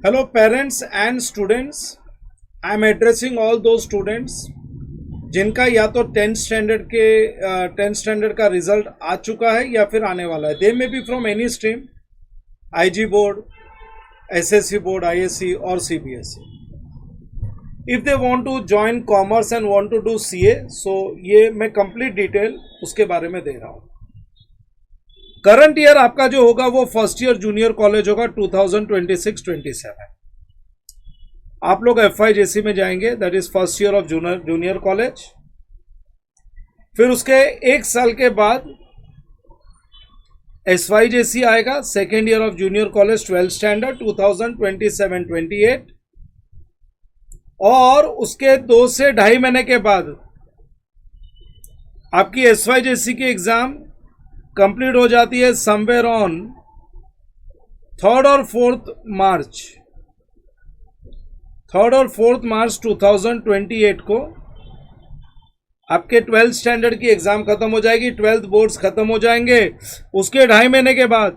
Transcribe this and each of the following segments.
Hello parents and students. I am addressing all those students जिनका या तो 10th standard का रिजल्ट आ चुका है या फिर आने वाला है. They may be from any stream, IG board, SSC board, ISC और CBSE. If they want to join commerce and want to do CA, so ये मैं कंप्लीट डिटेल उसके बारे में दे रहा हूँ. करंट ईयर आपका जो होगा वो फर्स्ट ईयर जूनियर कॉलेज होगा 2026-27. आप लोग FYJC में जाएंगे, that is first year of junior college. फिर उसके एक साल के बाद SYJC आएगा, second year of junior college 12th standard 2027-28. और उसके 2 से 2.5 महीने के बाद आपकी SYJC की एग्जाम कंप्लीट हो जाती है समवेयर ऑन 3rd और 4th मार्च. 3rd और 4th मार्च 2028 को आपके 12th स्टैंडर्ड की एग्जाम खत्म हो जाएगी, 12th बोर्ड्स खत्म हो जाएंगे. उसके 2.5 महीने के बाद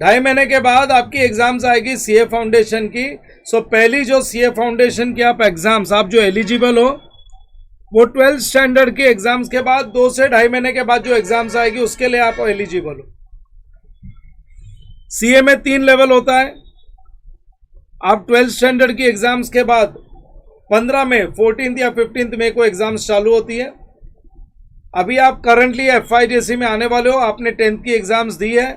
2.5 महीने के बाद आपकी एग्जाम्स आएगी CA फाउंडेशन की. सो पहली जो CA फाउंडेशन की आप एग्जाम्स, आप जो एलिजिबल हो वो 12th स्टैंडर्ड के एग्जाम्स के बाद 2 से 2.5 महीने के बाद जो एग्जाम्स आएगी उसके लिए आप एलिजिबल हो. CA में 3 लेवल होता है. आप 12th स्टैंडर्ड की एग्जाम्स के बाद 15 मई, 14 या 15 मई को एग्जाम्स चालू होती है. अभी आप करंटली FYJC में आने वाले हो, आपने 10th की एग्जाम्स दी है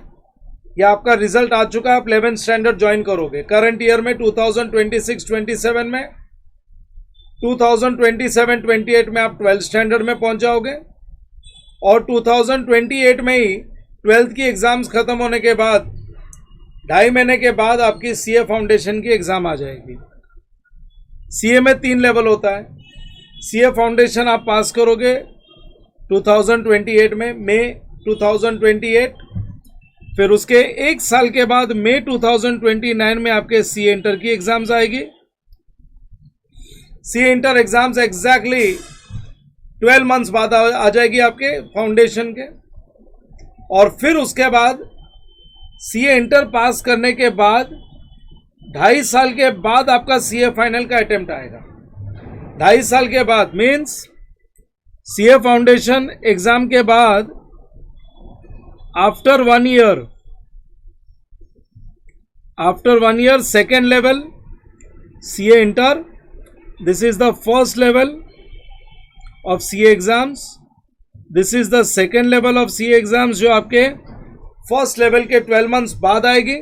या आपका रिजल्ट आ चुका है, आप 11th स्टैंडर्ड ज्वाइन करोगे. करंट ईयर में 2026-27 में 2027-28 में आप 12th स्टैंडर्ड में पहुंच जाओगे और 2028 में ही 12th की एग्जाम्स खत्म होने के बाद 2.5 महीने के बाद आपकी CA फाउंडेशन की एग्जाम आ जाएगी. CA में 3 लेवल होता है. CA फाउंडेशन आप पास करोगे 2028 में, मई 2028. फिर उसके एक साल के बाद मई 2029 में आपके CA इंटर की एग्जाम्स आएगी. CA inter exams exactly 12 months बाद आ जाएगी आपके फाउंडेशन के. और फिर उसके बाद CA इंटर पास करने के बाद 2.5 साल के बाद आपका CA फाइनल का अटेम्प्ट आएगा. 2.5 साल के बाद मीन्स CA फाउंडेशन एग्जाम के बाद after 1 year second level CA inter. This is the first level of CA exams. This is the second level of CA exams जो आपके फर्स्ट लेवल के 12 मंथ्स बाद आएगी.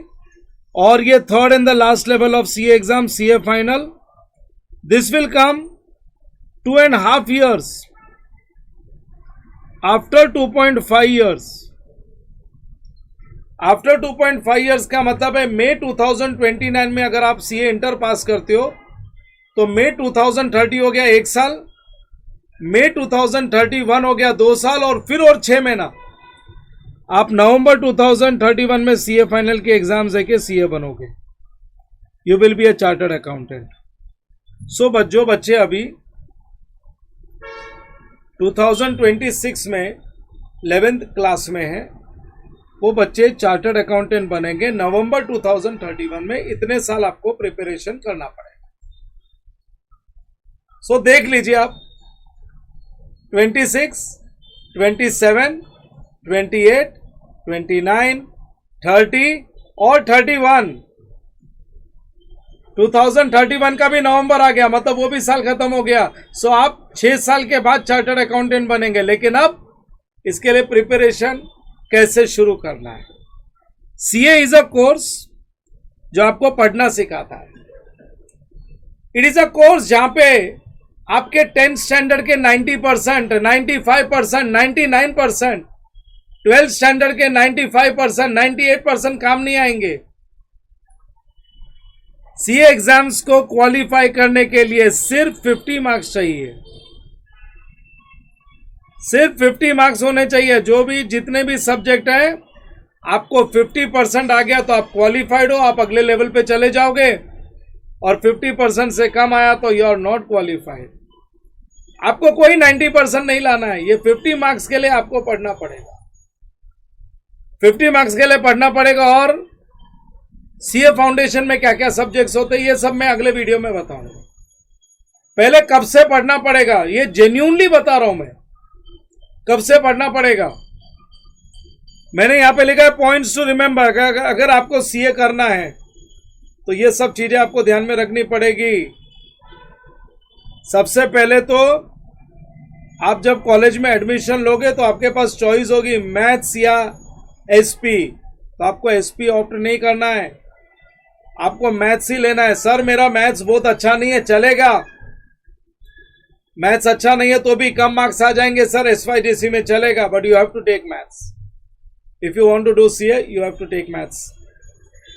और ये third and the last level of CA exam, CA final. This will come 2.5 years after 2.5 years. After 2.5 years का मतलब है मई 2029 में अगर आप CA इंटर पास करते हो तो मई 2030 हो गया 1 साल, मई 2031 हो गया 2 साल और फिर और 6 महीना आप नवंबर 2031 में CA फाइनल के एग्जाम देके CA बनोगे. You will be a chartered accountant. So जो बच्चे अभी 2026 में 11th क्लास में हैं वो बच्चे चार्टर्ड अकाउंटेंट बनेंगे नवंबर 2031 में. इतने साल आपको प्रिपरेशन करना पड़ेगा. सो देख लीजिए आप 26, 27, 28, 29, 30 और 31. 2031 का भी नवंबर आ गया, मतलब वो भी साल खत्म हो गया. सो आप 6 साल के बाद चार्टर्ड अकाउंटेंट बनेंगे. लेकिन अब इसके लिए प्रिपरेशन कैसे शुरू करना है. CA इज अ कोर्स जो आपको पढ़ना सिखाता है. इट इज अ कोर्स जहां पे आपके 10th स्टैंडर्ड के 90%, 95%, 99%, 12th स्टैंडर्ड के 95%, 98% काम नहीं आएंगे. CA एग्जाम्स को क्वालिफाई करने के लिए सिर्फ 50 मार्क्स चाहिए. सिर्फ 50 मार्क्स होने चाहिए. जो भी जितने भी सब्जेक्ट हैं आपको 50% आ गया तो आप क्वालिफाइड हो, आप अगले लेवल पे चले जाओगे. और 50% से कम आया तो यू आर नॉट क्वालिफाइड. आपको कोई 90% नहीं लाना है. ये 50 मार्क्स के लिए आपको पढ़ना पड़ेगा. 50 मार्क्स के लिए पढ़ना पड़ेगा। और सीए फाउंडेशन में क्या क्या सब्जेक्ट्स होते हैं ये सब मैं अगले वीडियो में बताऊंगा। पहले कब से पढ़ना पड़ेगा ये जेन्युइनली बता रहा हूं मैं, कब से पढ़ना पड़ेगा। मैंने यहां पे लिखा है पॉइंट्स टू रिमेंबर। अगर आपको सीए करना है तो ये सब चीजें आपको ध्यान में रखनी पड़ेगी। सबसे पहले तो आप जब कॉलेज में एडमिशन लोगे तो आपके पास चॉइस होगी मैथ्स या एसपी। तो आपको एसपी ऑप्ट नहीं करना है, आपको मैथ्स ही लेना है। सर मेरा मैथ्स बहुत अच्छा नहीं है, चलेगा। मैथ्स अच्छा नहीं है तो भी कम मार्क्स आ जाएंगे सर एसवाईडीसी में, चलेगा। But you have to take maths. If you want to do CA you have to take maths.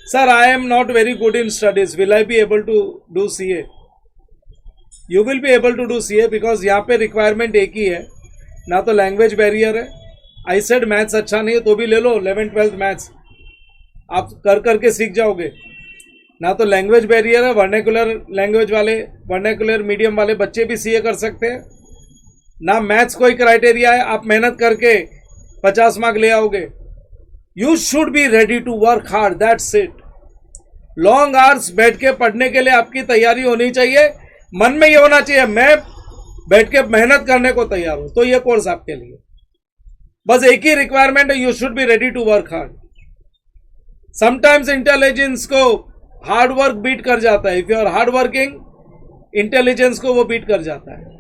Sir I am not very good in studies, will I be able to do CA? You will be able to do CA because यहाँ पे requirement एक ही है, ना तो language barrier है। I said maths अच्छा नहीं है तो भी ले लो 11th-12th मैथ्स, आप कर करके सीख जाओगे। ना तो लैंग्वेज बैरियर है, वर्नेकुलर लैंग्वेज वाले, वर्नेकुलर मीडियम वाले बच्चे भी सीए कर सकते हैं। ना मैथ्स कोई क्राइटेरिया है, आप मेहनत करके 50 मार्क ले आओगे। You should be ready to work hard, that's it. Long hours बैठ के पढ़ने के लिए आपकी तैयारी होनी चाहिए। मन में ये होना चाहिए मैं बैठ के मेहनत करने को तैयार हूं, तो ये कोर्स आपके लिए। बस एक ही रिक्वायरमेंट है, you should be ready to work hard. Sometimes intelligence को हार्ड वर्क बीट कर जाता है। If you are hard working intelligence को वो बीट कर जाता है।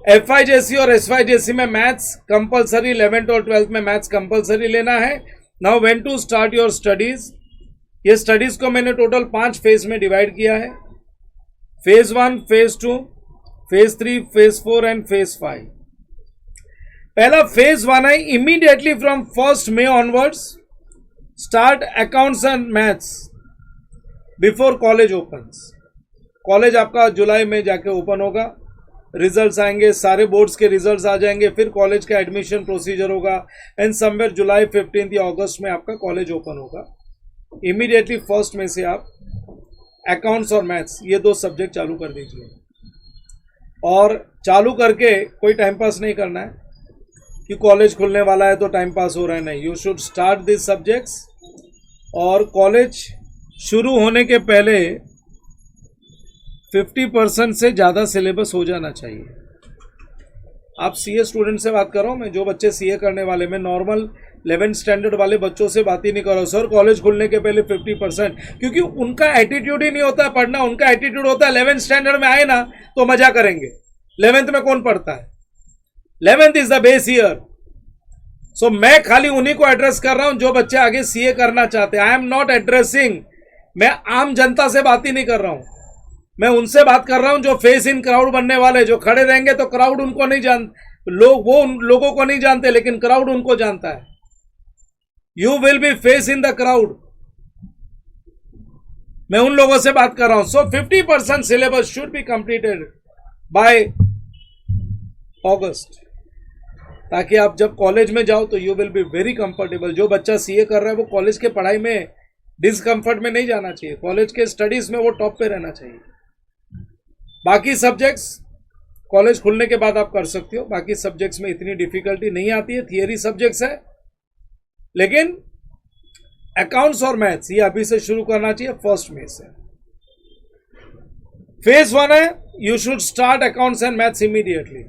एफआईजेसी और एसवाईजेसी में मैथ्स कंपलसरी, 11th और 12th में मैथ्स कंपलसरी लेना है। Now when to start your studies. ये स्टडीज को मैंने टोटल 5 फेज में डिवाइड किया है। Phase 1, phase 2, phase 3, phase 4 and phase 5। पहला फेज 1 है immediately from 1st May onwards start accounts and maths before college opens. College आपका जुलाई में जाके ओपन होगा, रिजल्ट्स आएंगे, सारे बोर्ड्स के रिजल्ट्स आ जाएंगे, फिर कॉलेज का एडमिशन प्रोसीजर होगा एंड समवेयर जुलाई 15 या अगस्त में आपका कॉलेज ओपन होगा। इमीडिएटली 1st May से आप अकाउंट्स और मैथ्स ये 2 सब्जेक्ट चालू कर दीजिए। और चालू करके कोई टाइम पास नहीं करना है कि कॉलेज खुलने वाला है तो टाइम पास हो रहा है, नहीं। You should start this subjects. और कॉलेज शुरू होने के पहले 50% से ज़्यादा सिलेबस हो जाना चाहिए। आप सीए स्टूडेंट से बात करो, मैं जो बच्चे सीए करने वाले, मैं नॉर्मल 11th स्टैंडर्ड वाले बच्चों से बात ही नहीं कर रहा हूँ। सर कॉलेज खुलने के पहले 50%, क्योंकि उनका एटीट्यूड ही नहीं होता है पढ़ना। उनका एटीट्यूड होता है 11th स्टैंडर्ड में आए ना तो मजा करेंगे। 11th में कौन पढ़ता है? 11th is the base year. So मैं खाली उन्हीं को एड्रेस कर रहा हूं जो बच्चे आगे सीए करना चाहते हैं। आई एम नॉट एड्रेसिंग, मैं आम जनता से बात ही नहीं कर रहा हूं। मैं उनसे बात कर रहा हूं जो फेस इन क्राउड बनने वाले, जो खड़े रहेंगे तो क्राउड उनको नहीं वो उन लोगों को नहीं जानते लेकिन क्राउड उनको जानता है। You will be face in the crowd, मैं उन लोगों से बात कर रहा हूं। So 50% syllabus should be completed by August, ताकि आप जब कॉलेज में जाओ तो you will be very comfortable. जो बच्चा सीए कर रहा है वो कॉलेज के पढ़ाई में डिसकंफर्ट में नहीं जाना चाहिए, कॉलेज के स्टडीज में वो टॉप पे रहना चाहिए। बाकी सब्जेक्ट्स कॉलेज खुलने के बाद आप कर सकते हो, बाकी सब्जेक्ट्स में इतनी डिफिकल्टी नहीं आती है, थियरी सब्जेक्ट्स है। लेकिन अकाउंट्स और मैथ्स ये अभी से शुरू करना चाहिए 1st May से। फेज 1 है you should start accounts and maths immediately.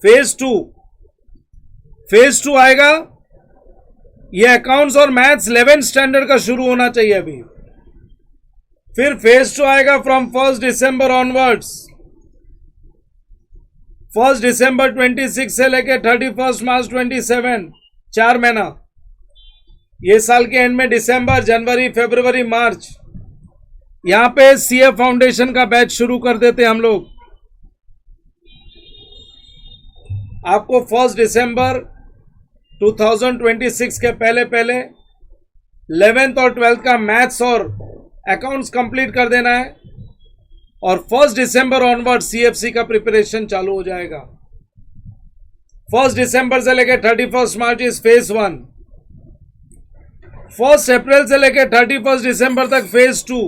Phase 2 आएगा, ये अकाउंट्स और मैथ्स 11th स्टैंडर्ड का शुरू होना चाहिए अभी। फिर फेज 2 आएगा from 1st December onwards. 1st December 26 से लेके 31st March 27, 4 महीना। ये साल के एंड में दिसंबर, जनवरी, फरवरी, मार्च, यहां पे सीए फाउंडेशन का बैच शुरू कर देते हम लोग। आपको 1st December 2026 के पहले 11th और 12th का मैथ्स और अकाउंट्स कंप्लीट कर देना है और 1st December ऑनवर्ड सीएफसी का प्रिपरेशन चालू हो जाएगा। 1st December से लेकर 31st March is phase 1, 1st April से लेकर 31st December तक फेज 2।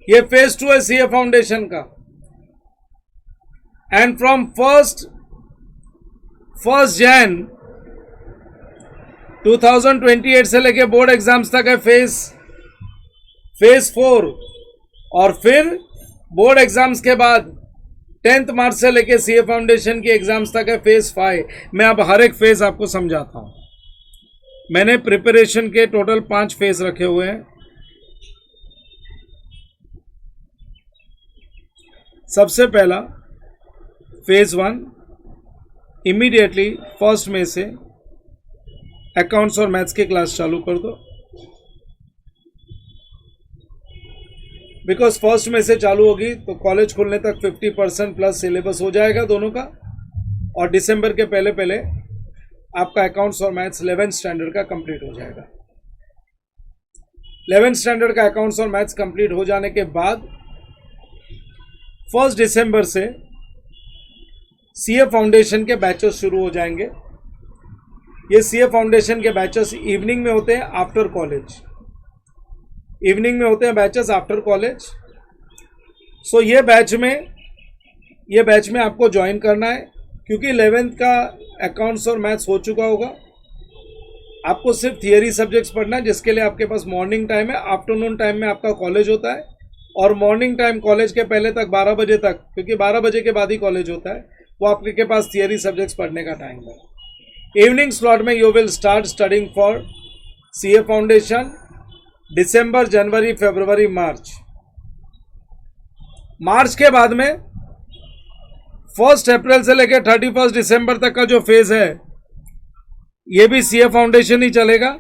ये फेज 2 है सीए फाउंडेशन का। एंड फ्रॉम 1st Jan 2028 से लेके बोर्ड एग्जाम्स तक है फेज 4, और फिर बोर्ड एग्जाम्स के बाद 10 मार्च से लेके सीए फाउंडेशन की एग्जाम्स तक है फेज 5। मैं अब हर एक फेज आपको समझाता हूं। मैंने प्रिपरेशन के टोटल 5 फेज रखे हुए हैं। सबसे पहला फेज 1, इमीडिएटली फर्स्ट में से अकाउंट्स और मैथ्स की क्लास चालू कर दो, बिकॉज फर्स्ट में से चालू होगी तो कॉलेज खुलने तक 50% प्लस सिलेबस हो जाएगा दोनों का, और दिसंबर के पहले पहले आपका अकाउंट्स और मैथ्स 11th स्टैंडर्ड का कंप्लीट हो जाएगा। 11th स्टैंडर्ड का अकाउंट्स और मैथ्स कंप्लीट हो जाने के बाद 1 दिसंबर से सीए फाउंडेशन के बैचेस शुरू हो जाएंगे। ये सीए फाउंडेशन के बैचेस इवनिंग में होते हैं आफ्टर कॉलेज, इवनिंग में होते हैं बैचेस आफ्टर कॉलेज। सो ये बैच में आपको ज्वाइन करना है, क्योंकि 11th का अकाउंट्स और मैथ्स हो चुका होगा। आपको सिर्फ थियरी सब्जेक्ट्स पढ़ना है, जिसके लिए आपके पास मॉर्निंग टाइम है। आफ्टरनून टाइम में आपका कॉलेज होता है, और मॉर्निंग टाइम कॉलेज के पहले तक 12 बजे तक, क्योंकि 12 बजे के बाद ही कॉलेज होता है, वो आपके पास थियरी सब्जेक्ट्स पढ़ने का टाइम है। इवनिंग स्लॉट में you will start studying for CA foundation दिसंबर, जनवरी, फरवरी, मार्च के बाद में 1 अप्रैल से लेकर 31 दिसंबर तक का जो फेज है, ये भी सीए फाउंडेशन ही चलेगा,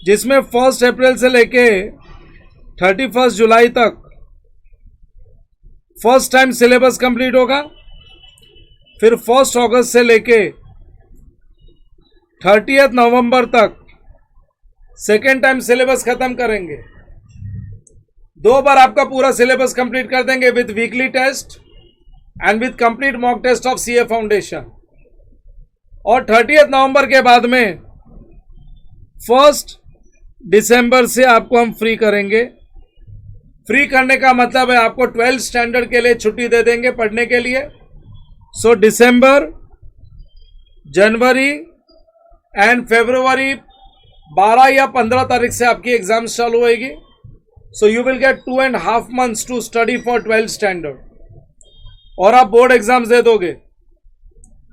जिसमें 1 अप्रैल से लेके 31 जुलाई तक फर्स्ट टाइम सिलेबस कंप्लीट होगा। फिर 1 अगस्त से लेके 30 नवंबर तक सेकेंड टाइम सिलेबस खत्म करेंगे। 2 बार आपका पूरा सिलेबस कंप्लीट कर देंगे with weekly test and with complete mock test of CA foundation. और 30 नवंबर के बाद में 1 दिसंबर से आपको हम फ्री करेंगे। फ्री करने का मतलब है आपको 12th स्टैंडर्ड के लिए छुट्टी दे देंगे पढ़ने के लिए। सो दिसंबर, जनवरी एंड फरवरी 12 या 15 तारीख से आपकी एग्जाम्स चालू होगी। So you will get 2.5 months to study for 12th standard, और आप बोर्ड एग्जाम्स दे दोगे।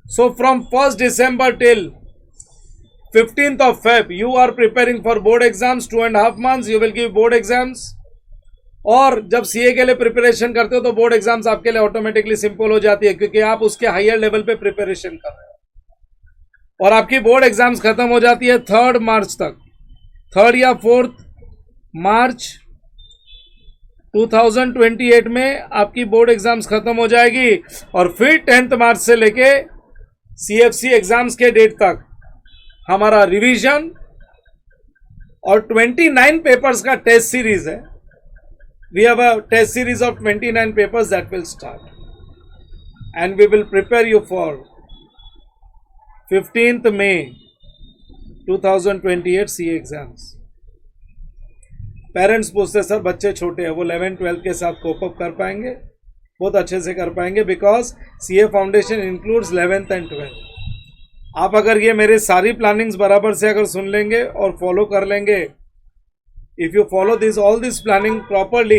सो फ्रॉम 1 दिसंबर till 15th of Feb you are preparing for board exams। 2.5 months you will give board exams। और जब CA के लिए preparation करते हो तो बोर्ड एग्जाम्स आपके लिए ऑटोमेटिकली सिंपल हो जाती है, क्योंकि आप उसके हायर लेवल पे प्रिपरेशन कर रहे हो। और आपकी बोर्ड एग्जाम्स खत्म हो जाती है 3 मार्च तक, 3 या 4 मार्च 2028 में आपकी बोर्ड एग्जाम्स खत्म हो जाएगी। और फिर 10th मार्च से लेके सीएफसी एग्जाम्स के डेट तक हमारा रिवीजन और 29 पेपर्स का टेस्ट सीरीज है। We have a test series of 29 papers that will start, and we will prepare you for 15th May 2028 CA exams। Parents पूछते सर बच्चे छोटे हैं, वो 11th 12th के साथ कोप अप कर पाएंगे? बहुत अच्छे से कर पाएंगे, because CA foundation includes 11th and 12th। आप अगर ये मेरे सारी प्लानिंग्स बराबर से अगर सुन लेंगे और फॉलो कर लेंगे, if you follow all this planning properly,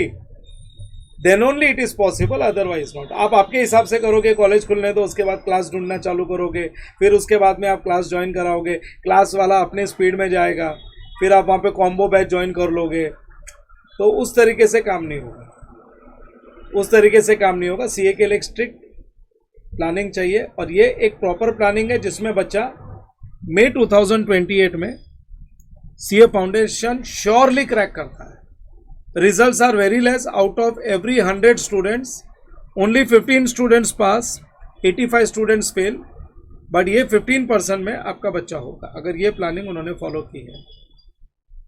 then only it is possible, otherwise not। आप आपके हिसाब से करोगे, कॉलेज खुलने दो, उसके बाद क्लास ढूंढना चालू करोगे, फिर उसके बाद में आप क्लास ज्वाइन कराओगे, क्लास वाला अपने स्पीड में जाएगा, फिर आप वहाँ पे कॉम्बो बैच ज्वाइन कर लोगे, तो उस तरीके से काम नहीं होगा, उस तरीके से काम नहीं होगा। सीए के लिए एक स्ट्रिक्ट प्लानिंग चाहिए, और ये एक प्रॉपर प्लानिंग है जिसमें बच्चा मई 2028 में सीए फाउंडेशन श्योरली क्रैक करता है। Results are very less, out of every 100 students only 15 students pass, 85 students fail, but ये 15% में आपका बच्चा होगा अगर ये प्लानिंग उन्होंने फॉलो की है।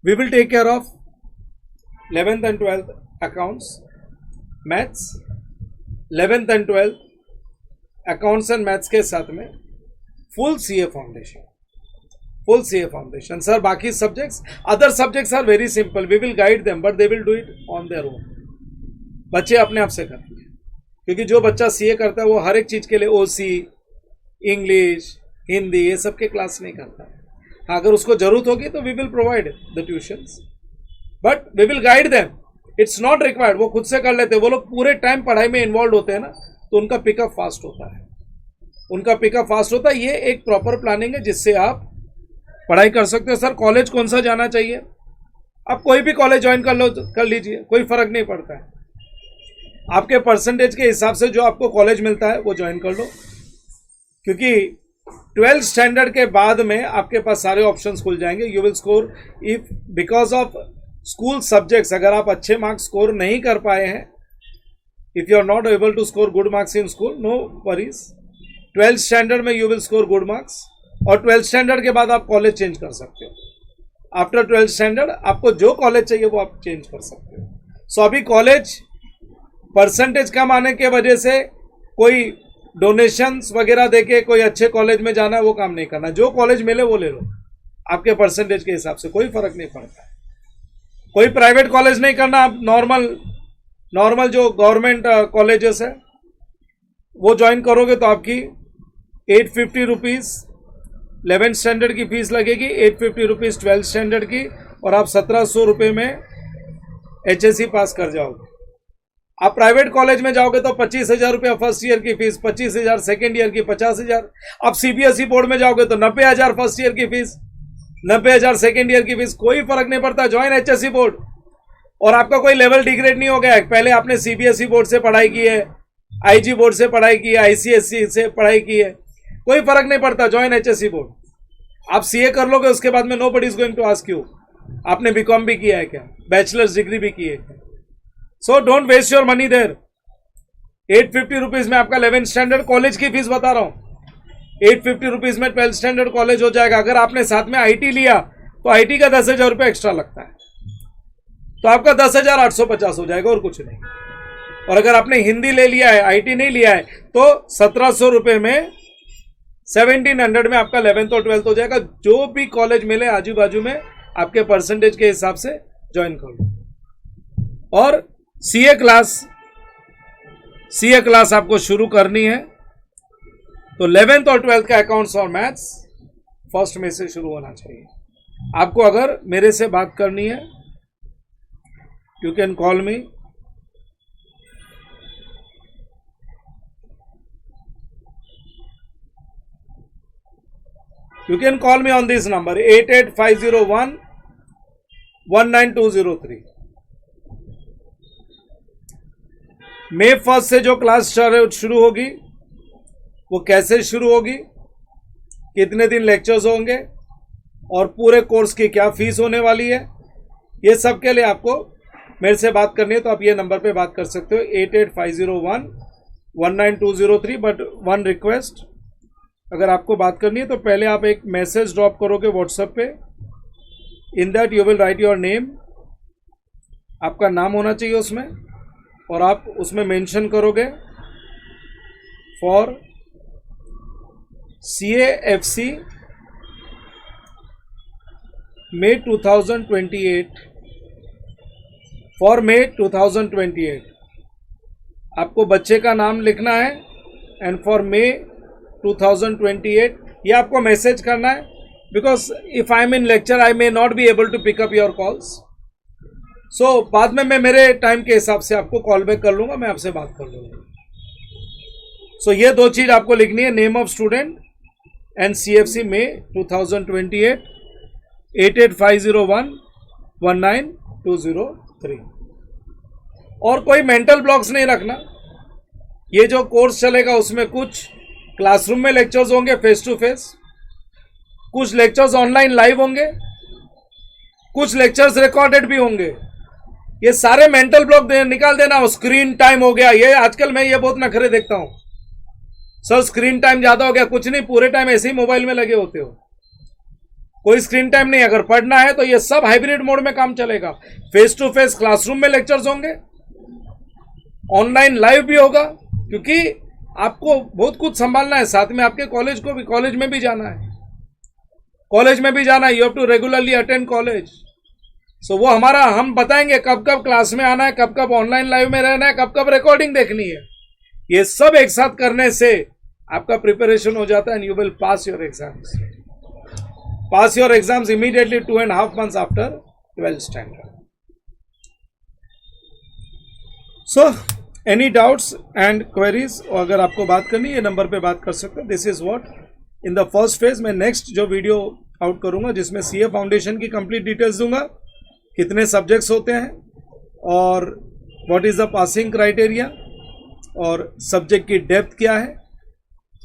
We will take care of 11th and 12th accounts maths, 11th and 12th accounts and maths के साथ में full CA foundation, full CA foundation। sir बाकी subjects, other subjects are very simple, we will guide them but they will do it on their own। बच्चे अपने आप से करते हैं, क्योंकि जो बच्चा सीए करता है वो हर एक चीज के लिए ओसी, इंग्लिश, हिंदी, ये सब के क्लास नहीं करता है। अगर उसको जरूरत होगी तो we will provide the tuitions, but we will guide them, it's not required. वो खुद से कर लेते हैं। वो लोग पूरे टाइम पढ़ाई में इन्वॉल्व होते हैं ना, तो उनका पिकअप फास्ट होता है, उनका पिकअप फास्ट होता है। ये एक प्रॉपर प्लानिंग है जिससे आप पढ़ाई कर सकते हो। सर कॉलेज कौन सा जाना चाहिए? आप कोई भी कॉलेज ज्वाइन कर लीजिए, कोई फर्क नहीं पड़ता है। आपके परसेंटेज के हिसाब से जो आपको कॉलेज मिलता है वो ज्वाइन कर लो, क्योंकि 12th स्टैंडर्ड के बाद में आपके पास सारे ऑप्शंस खुल जाएंगे। You will score if because of school subjects, अगर आप अच्छे मार्क्स स्कोर नहीं कर पाए हैं, if you are not able to score good marks in school, no worries, 12th standard में you will score good marks, और 12th स्टैंडर्ड के बाद आप कॉलेज चेंज कर सकते हो। आफ्टर 12th स्टैंडर्ड आपको जो कॉलेज चाहिए वो आप चेंज कर सकते हो। सो अभी कॉलेज परसेंटेज कम आने के वजह से कोई डोनेशंस वगैरह देके कोई अच्छे कॉलेज में जाना है वो काम नहीं करना। जो कॉलेज मिले वो ले लो आपके परसेंटेज के हिसाब से, कोई फर्क नहीं पड़ता है। कोई प्राइवेट कॉलेज नहीं करना, आप नॉर्मल जो गवर्नमेंट कॉलेजेस है वो ज्वाइन करोगे तो आपकी 850 रुपीज़ 11th स्टैंडर्ड की फीस लगेगी, 850 रुपीज़ 12th स्टैंडर्ड की, और आप 1700 रुपये में HSC पास कर जाओगे। आप प्राइवेट कॉलेज में जाओगे तो 25,000 रुपया फर्स्ट ईयर की फीस, 25,000 सेकेंड ईयर की, 50,000। आप CBSE बोर्ड में जाओगे तो 90,000 फर्स्ट ईयर की फीस, 90,000 सेकेंड ईयर की फीस। कोई फर्क नहीं पड़ता, ज्वाइन HSC बोर्ड। और आपका कोई लेवल डिग्रेड नहीं हो गया है, पहले आपने CBSE बोर्ड से पढ़ाई की है, IG बोर्ड से पढ़ाई की है, ICSE से पढ़ाई की है, कोई फर्क नहीं पड़ता, ज्वाइन HSC बोर्ड। आप CA कर लोगे, उसके बाद में nobody is going to ask you आपने BCom भी किया है क्या, बैचलर्स डिग्री भी की है क्या। So don't waste your money there. 850 rupees में आपका 11th स्टैंडर्ड कॉलेज की फीस बता रहा हूं, 850 रुपीज में 12th स्टैंडर्ड कॉलेज हो जाएगा। अगर आपने साथ में IT लिया तो IT का 10,000 रुपये एक्स्ट्रा लगता है, तो आपका 10,850 हो जाएगा और कुछ नहीं। और अगर आपने हिंदी ले लिया है, IT नहीं लिया है, तो 1700 रुपये में 1700 में आपका 11th और 12th हो जाएगा। जो भी कॉलेज मिले आजू बाजू में आपके परसेंटेज के हिसाब से ज्वाइन कर लो। और CA क्लास आपको शुरू करनी है तो 11th और 12th का अकाउंट्स और मैथ्स फर्स्ट में से शुरू होना चाहिए। आपको अगर मेरे से बात करनी है, you can call me, you can call me on this number 8850119203। May 1st से जो क्लास शुरू होगी वो कैसे शुरू होगी, कितने दिन लेक्चर्स होंगे और पूरे कोर्स की क्या फीस होने वाली है, ये सब के लिए आपको मेरे से बात करनी है तो आप ये नंबर पे बात कर सकते हो 8850119203। बट वन रिक्वेस्ट, अगर आपको बात करनी है तो पहले आप एक मैसेज ड्रॉप करोगे व्हाट्सएप पे। In that you will write your name, आपका नाम होना चाहिए उसमें, और आप उसमें मेंशन करोगे for CAFC May 2028, for May 2028 आपको बच्चे का नाम लिखना है, एंड फॉर May 2028 ये आपको मैसेज करना है। Because if I am in lecture I may not be able to pick up your calls, so बाद में मैं मेरे टाइम के हिसाब से आपको कॉल बैक कर लूंगा, मैं आपसे बात कर लूंगा। सो ये दो चीज आपको लिखनी है, name of student and CFC May 2028 8850119203। और कोई मेंटल ब्लॉक्स नहीं रखना। ये जो कोर्स चलेगा उसमें कुछ क्लासरूम में लेक्चर्स होंगे फेस टू फेस, कुछ लेक्चर्स ऑनलाइन लाइव होंगे, कुछ लेक्चर्स रिकॉर्डेड भी होंगे। ये सारे मेंटल ब्लॉक निकाल देना। स्क्रीन टाइम हो गया, ये आजकल मैं ये बहुत नखरे देखता हूं, सर स्क्रीन टाइम ज्यादा हो गया। कुछ नहीं, पूरे टाइम ऐसे ही मोबाइल में लगे होते हो, कोई स्क्रीन टाइम नहीं। अगर पढ़ना है तो ये सब हाइब्रिड मोड में काम चलेगा। फेस टू फेस क्लासरूम में लेक्चर्स होंगे, ऑनलाइन लाइव भी होगा, क्योंकि आपको बहुत कुछ संभालना है। साथ में आपके कॉलेज में भी जाना है, you have to regularly attend college. So वो हम बताएंगे कब कब क्लास में आना है, कब कब ऑनलाइन लाइव में रहना है, कब कब रिकॉर्डिंग देखनी है। ये सब एक साथ करने से आपका प्रिपरेशन हो जाता है and you will pass your exams. pass your exams immediately 2.5 months after 12th standard. So any doubts and queries, और अगर आपको बात करनी है ये नंबर पे बात कर सकते हैं. This is what in the first phase. मैं नेक्स्ट जो वीडियो आउट करूंगा जिसमें सीए फाउंडेशन की कंप्लीट डिटेल्स दूंगा, कितने सब्जेक्ट्स होते हैं और what is the passing criteria और सब्जेक्ट की डेप्थ क्या है,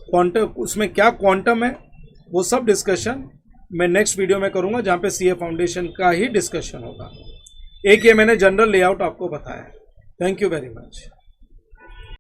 क्वांटम उसमें क्या क्वांटम है, वो सब डिस्कशन मैं नेक्स्ट वीडियो में करूंगा जहां पे सीए फाउंडेशन का ही डिस्कशन होगा. एक ये मैंने जनरल लेआउट आपको बताया. Thank you very much.